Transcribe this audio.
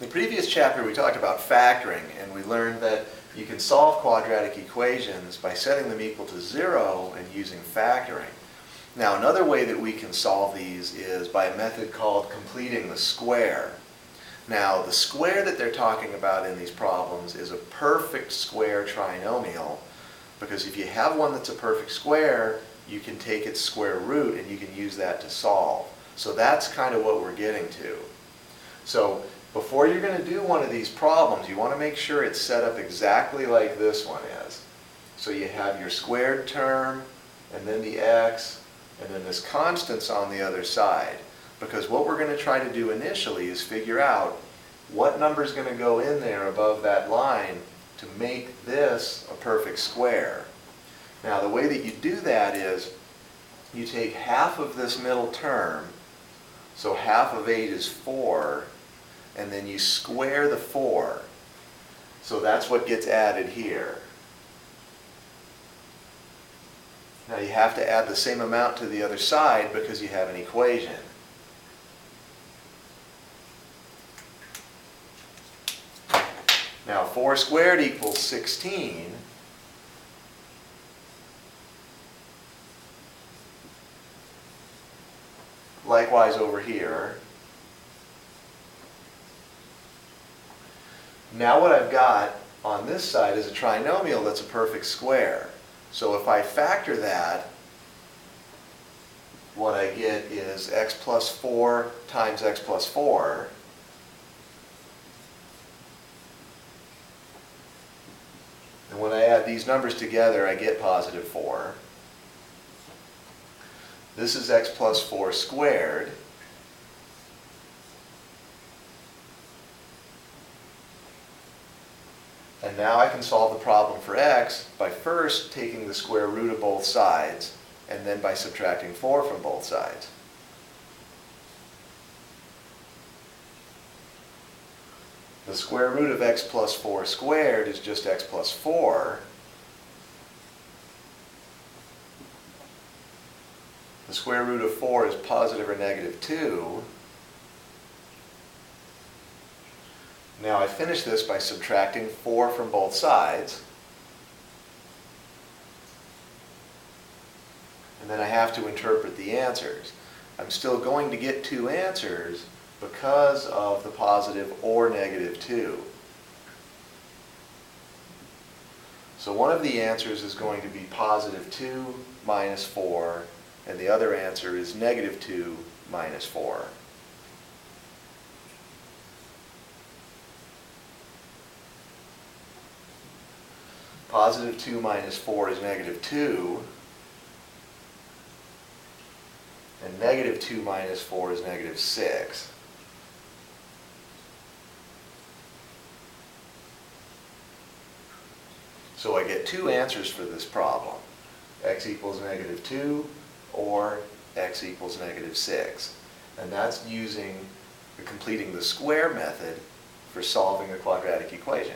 In the previous chapter we talked about factoring, and we learned that you can solve quadratic equations by setting them equal to 0 and using factoring. Now another way that we can solve these is by a method called completing the square. Now the square that they're talking about in these problems is a perfect square trinomial, because if you have one that's a perfect square, you can take its square root and you can use that to solve. So that's kind of what we're getting to. So before you're going to do one of these problems, you want to make sure it's set up exactly like this one is. So you have your squared term, and then the x, and then this constant's on the other side. Because what we're going to try to do initially is figure out what number is going to go in there above that line to make this a perfect square. Now the way that you do that is you take half of this middle term, so half of 8 is 4, and then you square the 4. So that's what gets added here. Now you have to add the same amount to the other side because you have an equation. Now 4 squared equals 16. Likewise over here. Now what I've got on this side is a trinomial that's a perfect square. So if I factor that, what I get is x plus 4 times x plus 4. And when I add these numbers together, I get positive 4. This is x plus 4 squared. And now I can solve the problem for x by first taking the square root of both sides, and then by subtracting 4 from both sides. The square root of x plus 4 squared is just x plus 4. The square root of 4 is positive or negative 2. Now I finish this by subtracting 4 from both sides. And then I have to interpret the answers. I'm still going to get 2 answers because of the positive or negative 2. So one of the answers is going to be positive 2 minus 4, and the other answer is negative 2 minus 4. Positive 2 minus 4 is negative 2, and negative 2 minus 4 is negative 6. So I get 2 answers for this problem. X equals negative 2 or x equals negative 6. And that's using the completing the square method for solving a quadratic equation.